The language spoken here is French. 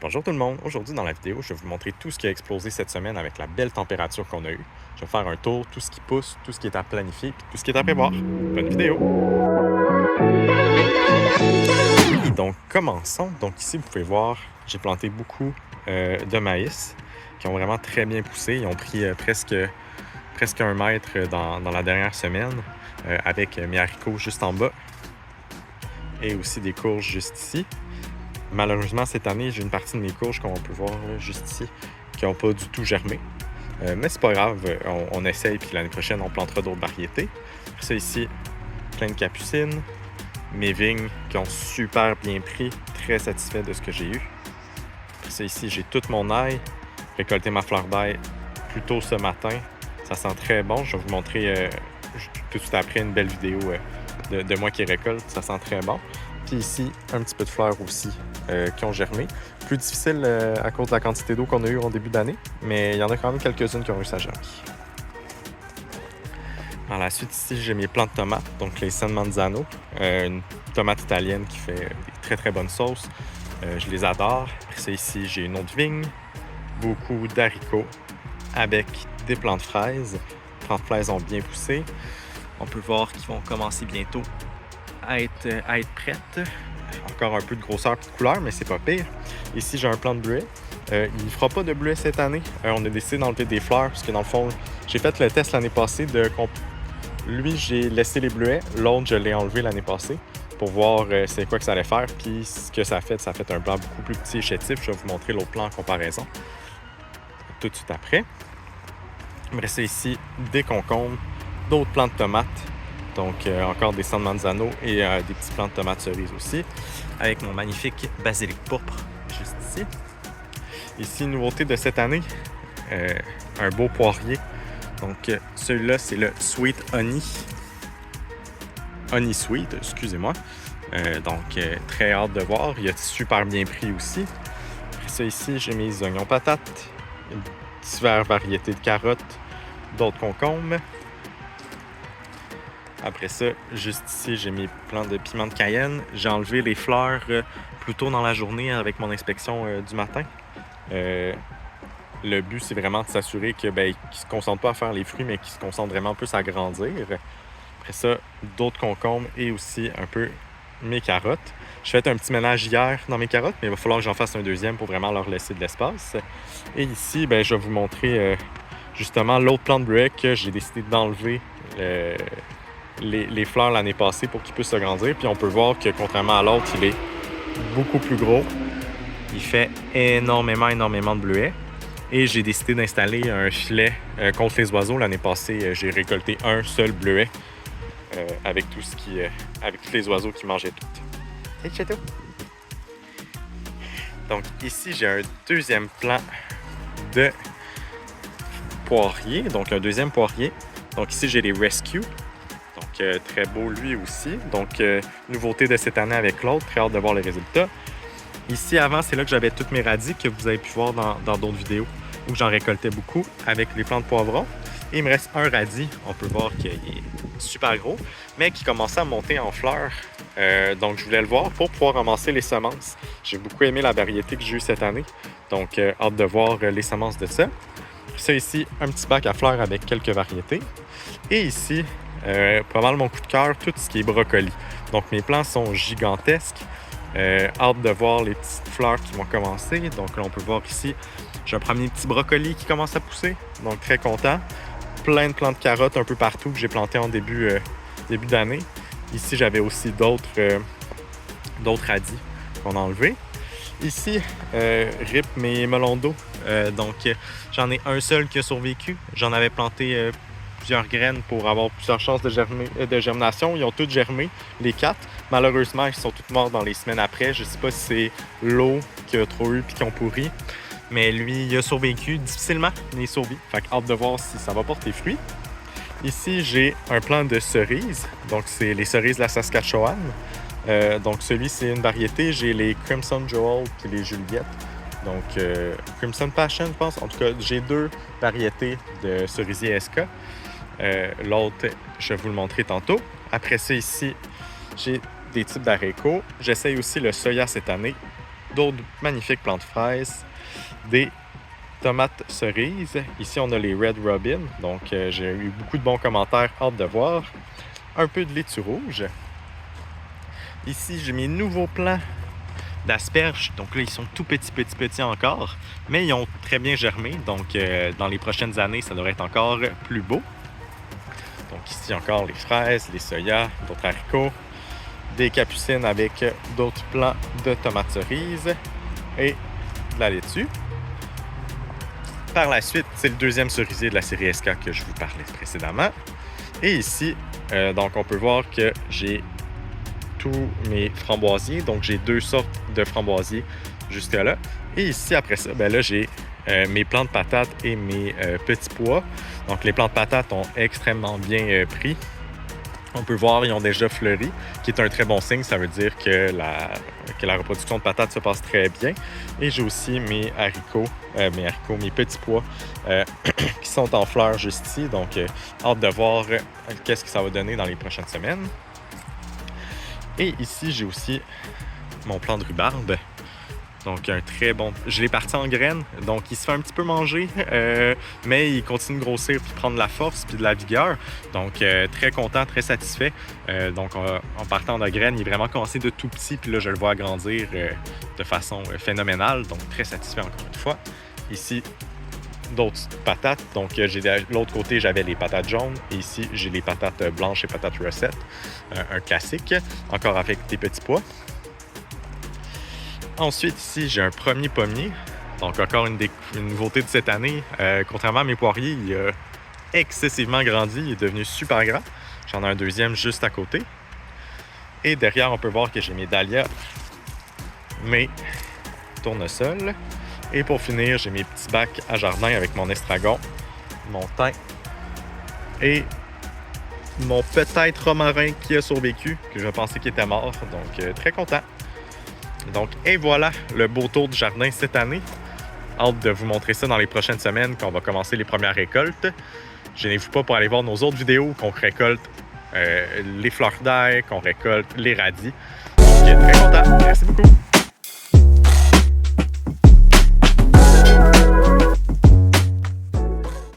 Bonjour tout le monde, aujourd'hui dans la vidéo, je vais vous montrer tout ce qui a explosé cette semaine avec la belle température qu'on a eue. Je vais faire un tour, tout ce qui pousse, tout ce qui est à planifier, puis tout ce qui est à prévoir. Bonne vidéo! Donc commençons. Donc ici, vous pouvez voir, j'ai planté beaucoup de maïs qui ont vraiment très bien poussé. Ils ont pris presque 1 mètre dans la dernière semaine avec mes haricots juste en bas et aussi des courges juste ici. Malheureusement, cette année, j'ai une partie de mes courges, comme on peut voir là, juste ici, qui n'ont pas du tout germé. Mais c'est pas grave, on essaye, puis l'année prochaine, on plantera d'autres variétés. Ça ici, plein de capucines. Mes vignes qui ont super bien pris, très satisfait de ce que j'ai eu. Ça ici, j'ai tout mon ail, récolté ma fleur d'ail plus tôt ce matin. Ça sent très bon. Je vais vous montrer tout de suite après une belle vidéo de moi qui récolte. Ça sent très bon. Puis ici, un petit peu de fleurs aussi qui ont germé. Plus difficile à cause de la quantité d'eau qu'on a eue en début d'année, mais il y en a quand même quelques-unes qui ont réussi à germer. Par la suite, ici, j'ai mes plants de tomates, donc les San Manzano, une tomate italienne qui fait des très très bonnes sauces. Je les adore. Après ça, ici, j'ai une autre vigne, beaucoup d'haricots avec des plants de fraises. Les plants de fraises ont bien poussé. On peut voir qu'ils vont commencer bientôt à être prêtes. Encore un peu de grosseur et de couleur, mais c'est pas pire. Ici, j'ai un plant de bleuet. Il ne fera pas de bleuet cette année. On a décidé d'enlever des fleurs parce que dans le fond, j'ai fait le test l'année passée lui, j'ai laissé les bleuets. L'autre, je l'ai enlevé l'année passée pour voir c'est quoi que ça allait faire. Puis ce que ça a fait un blanc beaucoup plus petit et chétif. Je vais vous montrer l'autre plant en comparaison tout de suite après. Après ça, ici, des concombres, d'autres plants de tomates. Donc, encore des San Manzano et des petits plants de tomates cerises aussi. Avec mon magnifique basilic pourpre, juste ici. Ici, nouveauté de cette année, un beau poirier. Donc, celui-là, c'est le Sweet Honey. Honey Sweet, excusez-moi. Donc, très hâte de voir. Il a super bien pris aussi. Après ça, ici, j'ai mes oignons patates, diverses variétés de carottes, d'autres concombres. Après ça, juste ici, j'ai mes plants de piment de Cayenne. J'ai enlevé les fleurs plus tôt dans la journée avec mon inspection du matin. Le but, c'est vraiment de s'assurer qu'ils ne se concentrent pas à faire les fruits, mais qu'ils se concentrent vraiment plus à grandir. Après ça, d'autres concombres et aussi un peu mes carottes. Je fait un petit ménage hier dans mes carottes, mais il va falloir que j'en fasse un deuxième pour vraiment leur laisser de l'espace. Et ici, je vais vous montrer justement l'autre plant de bleuet que j'ai décidé d'enlever les fleurs l'année passée pour qu'il puisse se grandir. Puis on peut voir que contrairement à l'autre, il est beaucoup plus gros. Il fait énormément de bleuets. Et j'ai décidé d'installer un filet contre les oiseaux. L'année passée, j'ai récolté un seul bleuet avec tous les oiseaux qui mangeaient tout. C'est tout. Donc ici, j'ai un deuxième plant de poirier. Donc un deuxième poirier. Donc ici, j'ai les Rescue. Donc très beau lui aussi. Donc nouveauté de cette année avec l'autre. Très hâte de voir les résultats. Ici, avant, c'est là que j'avais toutes mes radis que vous avez pu voir dans d'autres vidéos où j'en récoltais beaucoup avec les plants de poivrons. Et il me reste un radis, on peut voir qu'il est super gros, mais qui commençait à monter en fleurs. Donc, je voulais le voir pour pouvoir ramasser les semences. J'ai beaucoup aimé la variété que j'ai eue cette année. Donc, hâte de voir les semences de ça. Ça ici, un petit bac à fleurs avec quelques variétés. Et ici, pas mal mon coup de cœur, tout ce qui est brocoli. Donc, mes plants sont gigantesques. Hâte de voir les petites fleurs qui vont commencer. Donc là, on peut voir ici, j'ai un premier petit brocoli qui commence à pousser. Donc très content. Plein de plants de carottes un peu partout que j'ai planté en début d'année. Ici, j'avais aussi d'autres radis qu'on a enlevés. Ici, RIP mes melons d'eau. Donc j'en ai un seul qui a survécu. J'en avais planté plusieurs graines pour avoir plusieurs chances de germination. Ils ont toutes germé, les 4. Malheureusement, ils sont toutes morts dans les semaines après. Je ne sais pas si c'est l'eau qu'il y a trop eu et qui ont pourri. Mais lui, il a survécu difficilement, mais il survit. Fait que hâte de voir si ça va porter fruit. Ici, j'ai un plant de cerises. Donc, c'est les cerises de la Saskatchewan. Donc, celui, c'est une variété. J'ai les Crimson Joel et les Juliette. Donc, Crimson Passion, je pense. En tout cas, j'ai 2 variétés de cerisier SK. L'autre, je vais vous le montrer tantôt. Après ça, ici, j'ai des types d'haricots. J'essaye aussi le soya cette année. d'autres magnifiques plants de fraises, des tomates cerises. Ici, on a les Red Robin, donc j'ai eu beaucoup de bons commentaires, hâte de voir. Un peu de laitue rouge. Ici, j'ai mes nouveaux plants d'asperges. Donc là, ils sont tout petits encore, mais ils ont très bien germé. Donc, dans les prochaines années, ça devrait être encore plus beau. Donc ici, encore les fraises, les soya, d'autres haricots, des capucines avec d'autres plants de tomates cerises et de la laitue. Par la suite, c'est le deuxième cerisier de la série SK que je vous parlais précédemment. Et ici, donc on peut voir que j'ai tous mes framboisiers. Donc j'ai 2 sortes de framboisiers jusqu'à là. Et ici, après ça, ben là, j'ai mes plants de patates et mes petits pois. Donc les plants de patates ont extrêmement bien pris. On peut voir, ils ont déjà fleuri, qui est un très bon signe. Ça veut dire que la reproduction de patates se passe très bien. Et j'ai aussi mes mes petits pois qui sont en fleurs juste ici. Donc, hâte de voir qu'est-ce que ça va donner dans les prochaines semaines. Et ici, j'ai aussi mon plant de rhubarbe. Donc, un très bon... Je l'ai parti en graines, donc il se fait un petit peu manger, mais il continue de grossir puis prendre de la force puis de la vigueur. Donc, très content, très satisfait. Donc, en partant de graines, il est vraiment commencé de tout petit, puis là, je le vois grandir de façon phénoménale. Donc, très satisfait encore une fois. Ici, d'autres patates. Donc, de l'autre côté, j'avais les patates jaunes. Et ici, j'ai les patates blanches et patates recettes. Un classique, encore avec des petits pois. Ensuite, ici, j'ai un premier pommier. Donc, encore une nouveauté de cette année. Contrairement à mes poiriers, il a excessivement grandi. Il est devenu super grand. J'en ai un deuxième juste à côté. Et derrière, on peut voir que j'ai mes dahlias, mes tournesols. Et pour finir, j'ai mes petits bacs à jardin avec mon estragon, mon thym et mon peut-être romarin qui a survécu, que je pensais qu'il était mort. Donc, très content. Donc, et voilà le beau tour du jardin cette année. Hâte de vous montrer ça dans les prochaines semaines quand on va commencer les premières récoltes. Gênez-vous pas pour aller voir nos autres vidéos qu'on récolte les fleurs d'ail, qu'on récolte les radis. Donc, très content. Merci beaucoup.